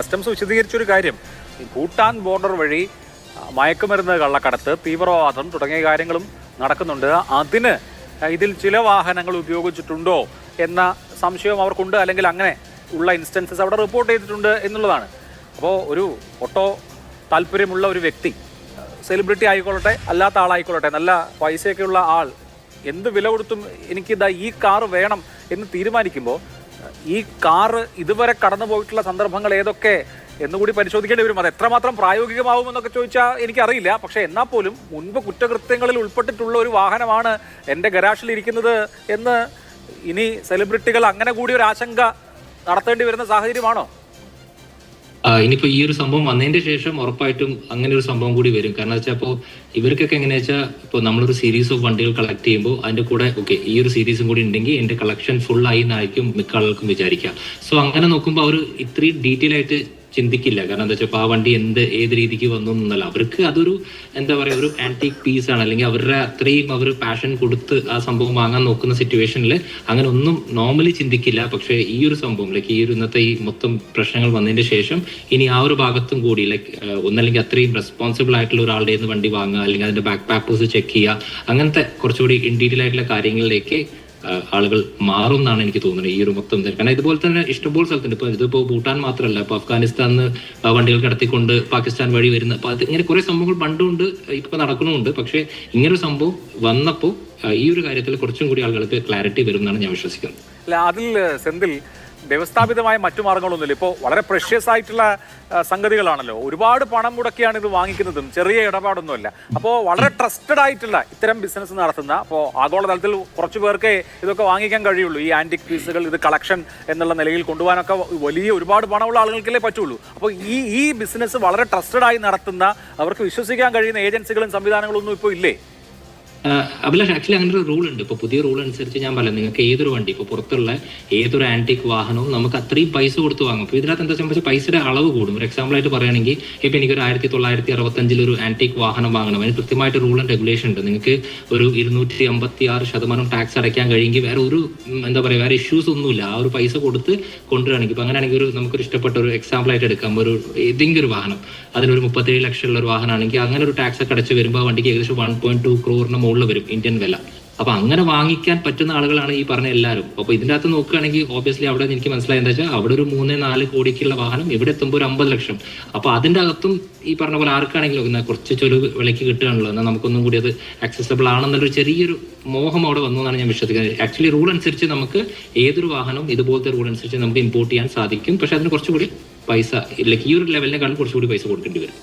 Customs വിശദീകരിച്ചൊരു കാര്യം, ഈ Bhutan border വഴി മയക്കുമരുന്ന് കള്ളക്കടത്ത്, തീവ്രവാദം തുടങ്ങിയ കാര്യങ്ങളും നടക്കുന്നുണ്ട്. അതിന് ഇതിൽ ചില വാഹനങ്ങൾ ഉപയോഗിച്ചിട്ടുണ്ടോ എന്ന സംശയം അവർക്കുണ്ട്, അല്ലെങ്കിൽ അങ്ങനെ ഉള്ള ഇൻസ്റ്റൻസസ് അവിടെ റിപ്പോർട്ട് ചെയ്തിട്ടുണ്ട് എന്നുള്ളതാണ്. അപ്പോൾ ഒരു ഓട്ടോ താല്പര്യമുള്ള ഒരു വ്യക്തി, സെലിബ്രിറ്റി ആയിക്കൊള്ളട്ടെ അല്ലാത്ത ആളായിക്കൊള്ളട്ടെ, നല്ല പൈസയൊക്കെയുള്ള ആൾ, എന്ത് വില കൊടുത്തും എനിക്കിതാ ഈ കാറ് വേണം എന്ന് തീരുമാനിക്കുമ്പോൾ ഈ കാറ് ഇതുവരെ കടന്നു പോയിട്ടുള്ള സന്ദർഭങ്ങൾ ഏതൊക്കെ എന്നുകൂടി പരിശോധിക്കേണ്ടി വരും. അത് എത്രമാത്രം പ്രായോഗികമാവുമെന്നൊക്കെ ചോദിച്ചാൽ എനിക്കറിയില്ല. പക്ഷേ എന്നാൽ പോലും മുൻപ് കുറ്റകൃത്യങ്ങളിൽ ഉൾപ്പെട്ടിട്ടുള്ള ഒരു വാഹനമാണ് എൻ്റെ ഗരാഷിൽ ഇരിക്കുന്നത് എന്ന് ഇനി സെലിബ്രിറ്റികൾ അങ്ങനെ കൂടി ഒരു ആശങ്ക നടത്തേണ്ടി വരുന്ന സാഹചര്യമാണോ? ഇനിയിപ്പോ ഈ ഒരു സംഭവം വന്നതിന്റെ ശേഷം ഉറപ്പായിട്ടും അങ്ങനെ ഒരു സംഭവം കൂടി വരും. കാരണം വെച്ചാൽ ഇപ്പോൾ ഇവർക്കൊക്കെ എങ്ങനെയാ വെച്ചാൽ ഇപ്പോൾ നമ്മളൊരു സീരീസ് ഓഫ് വണ്ടികൾ കളക്ട് ചെയ്യുമ്പോൾ അതിന്റെ കൂടെ ഓക്കെ ഈ ഒരു സീരീസും കൂടി ഉണ്ടെങ്കിൽ എന്റെ കളക്ഷൻ ഫുൾ ആയി എന്നായിരിക്കും മിക്ക ആളുകൾക്കും വിചാരിക്കുക. സോ അങ്ങനെ നോക്കുമ്പോൾ അവർ ഇത്രയും ഡീറ്റെയിൽ ആയിട്ട് ചിന്തിക്കില്ല. കാരണം എന്താ വെച്ചാൽ ആ വണ്ടി ഏത് രീതിക്ക് വന്നു എന്നല്ല, അവർക്ക് അതൊരു എന്താ പറയുക ഒരു ആന്റിക് പീസ് ആണ്, അല്ലെങ്കിൽ അവരുടെ അത്രയും അവർ പാഷൻ കൊടുത്ത് ആ സംഭവം വാങ്ങാൻ നോക്കുന്ന സിറ്റുവേഷനിൽ അങ്ങനെ ഒന്നും നോർമലി ചിന്തിക്കില്ല. പക്ഷേ ഈ ഒരു സംഭവം ലൈക്ക് ഈ ഒരു ഇന്നത്തെ ഈ മൊത്തം പ്രശ്നങ്ങൾ വന്നതിന് ശേഷം ഇനി ആ ഒരു ഭാഗത്തും കൂടി ലൈക്ക് ഒന്നല്ലെങ്കിൽ അത്രയും റെസ്പോൺസിബിൾ ആയിട്ടുള്ള ഒരാളുടെ നിന്ന് വണ്ടി വാങ്ങുക, അല്ലെങ്കിൽ അതിന്റെ ബാക്ക് പാപ്പേഴ്സ് ചെക്ക് ചെയ്യുക, അങ്ങനത്തെ കുറച്ചുകൂടി ഇൻ ഡീറ്റെയിൽ ആയിട്ടുള്ള കാര്യങ്ങളിലേക്ക് ആളുകൾ മാറും എന്നാണ് എനിക്ക് തോന്നുന്നത് ഈ ഒരു മൊത്തം. കാരണം ഇതുപോലെ തന്നെ ഇഷ്ടംപോലെ സ്ഥലത്തുണ്ട്. ഇപ്പൊ ഇതിപ്പോ ഭൂട്ടാൻ മാത്രമല്ല, ഇപ്പൊ അഫ്ഗാനിസ്ഥാനിന്ന് വണ്ടികൾ കടത്തിക്കൊണ്ട് പാകിസ്ഥാൻ വഴി വരുന്ന, അപ്പൊ അത് ഇങ്ങനെ കുറെ സംഭവങ്ങൾ പണ്ടുണ്ട്, ഇപ്പൊ നടക്കണമുണ്ട്. പക്ഷെ ഇങ്ങനൊരു സംഭവം വന്നപ്പോൾ ഈ ഒരു കാര്യത്തിൽ കുറച്ചും കൂടി ആളുകൾക്ക് ക്ലാരിറ്റി വരും എന്നാണ് ഞാൻ വിശ്വസിക്കുന്നത്. അതിൽ സെന്തിൽ വ്യവസ്ഥാപിതമായ മറ്റു മാർഗങ്ങളൊന്നുമില്ല. ഇപ്പോൾ വളരെ പ്രഷ്യസ് ആയിട്ടുള്ള സംഗതികളാണല്ലോ, ഒരുപാട് പണം മുടക്കിയാണ് ഇത് വാങ്ങിക്കുന്നതും, ചെറിയ ഇടപാടൊന്നുമല്ല. അപ്പോൾ വളരെ ട്രസ്റ്റഡ് ആയിട്ടുള്ള ഇത്തരം ബിസിനസ് നടത്തുന്ന, അപ്പോൾ ആഗോളതലത്തിൽ കുറച്ച് പേർക്ക് ഇതൊക്കെ വാങ്ങിക്കാൻ കഴിയുള്ളൂ, ഈ ആന്റിക് പീസുകൾ ഇത് കളക്ഷൻ എന്നുള്ള നിലയിൽ കൊണ്ടുപോകാനൊക്കെ വലിയ ഒരുപാട് പണമുള്ള ആളുകൾക്കല്ലേ പറ്റുള്ളൂ. അപ്പോൾ ഈ ബിസിനസ് വളരെ ട്രസ്റ്റഡ് ആയി നടത്തുന്ന, അവർക്ക് വിശ്വസിക്കാൻ കഴിയുന്ന ഏജൻസികളും സംവിധാനങ്ങളൊന്നും ഇപ്പോൾ ഇല്ലേ? അഭിലാഷ്, ആക്ച്വലി അങ്ങനെ ഒരു റൂൾ ഉണ്ട്. ഇപ്പോൾ പുതിയ റൂൾ അനുസരിച്ച് ഞാൻ പറയാം, നിങ്ങൾക്ക് ഏതൊരു വണ്ടി ഇപ്പോൾ പുറത്തുള്ള ഏതൊരു ആന്റിക് വാഹനവും നമുക്ക് അത്രയും പൈസ കൊടുത്ത് വാങ്ങും. അപ്പോൾ ഇതിനകത്ത് എന്താ സംബന്ധിച്ച് പൈസയുടെ അളവ് കൂടും. ഒരു എക്സാമ്പിൾ ആയിട്ട് പറയുകയാണെങ്കിൽ ഇപ്പോൾ എനിക്കൊരു 1965 ഒരു ആന്റിക് വാഹനം വാങ്ങണം, അതിന് കൃത്യമായിട്ട് റൂൾ ആൻഡ് റെഗുലേഷൻ ഉണ്ട്. നിങ്ങൾക്ക് ഒരു 256% ടാക്സ് അടയ്ക്കാൻ കഴിയുമെങ്കിൽ വേറെ ഒരു എന്താ പറയുക വേറെ ഇഷ്യൂസ് ഒന്നുമില്ല. ആ ഒരു പൈസ കൊടുത്ത് കൊണ്ടുവരികയാണെങ്കിൽ ഇപ്പോൾ അങ്ങനെയാണെങ്കിൽ നമുക്കൊരു ഇഷ്ടപ്പെട്ട ഒരു എക്സാമ്പിൾ ആയിട്ട് എടുക്കാം, ഒരു ഏതെങ്കിലും ഒരു വാഹനം അതിനൊരു 37 ലക്ഷമുള്ള ഒരു വാഹനമാണെങ്കിൽ അങ്ങനെ ഒരു ടാക്സ് ഒക്കെ അടച്ച് വരുമ്പോൾ ആ വണ്ടിക്ക് ഏകദേശം 1.2 crore മുകളിൽ വരും ഇന്ത്യൻ വില. അപ്പൊ അങ്ങനെ വാങ്ങിക്കാൻ പറ്റുന്ന ആളുകളാണ് ഈ പറഞ്ഞ എല്ലാവരും. അപ്പൊ ഇതിന്റെ അകത്ത് നോക്കുകയാണെങ്കിൽ ഓബിയസ്ലി അവിടെ എനിക്ക് മനസ്സിലായത് എന്താ വെച്ചാൽ അവിടെ ഒരു 3-4 കോടിക്കുള്ള വാഹനം ഇവിടെ എത്തുമ്പോൾ ഒരു 50 ലക്ഷം. അപ്പൊ അതിന്റെ അകത്തും ഈ പറഞ്ഞ പോലെ ആർക്കാണെങ്കിലും എന്നാൽ കുറച്ച് ചൊരു വിലയ്ക്ക് കിട്ടുകയാണല്ലോ, എന്നാൽ നമുക്കൊന്നും കൂടി അത് ആക്സസബിൾ ആണെന്നുള്ളൊരു ചെറിയൊരു മോഹം അവിടെ വന്നു എന്നാണ് ഞാൻ വിശ്വസിക്കുന്നത്. ആക്ച്വലി റൂൾ അനുസരിച്ച് നമുക്ക് ഏതൊരു വാഹനവും ഇതുപോലത്തെ റൂൾ അനുസരിച്ച് നമുക്ക് ഇമ്പോർട്ട് ചെയ്യാൻ സാധിക്കും. പക്ഷെ അതിന് കുറച്ചുകൂടി പൈസ ലൈക്ക് ഈ ഒരു ലെവലിനെക്കാളും കുറച്ചുകൂടി പൈസ കൊടുക്കേണ്ടി വരും.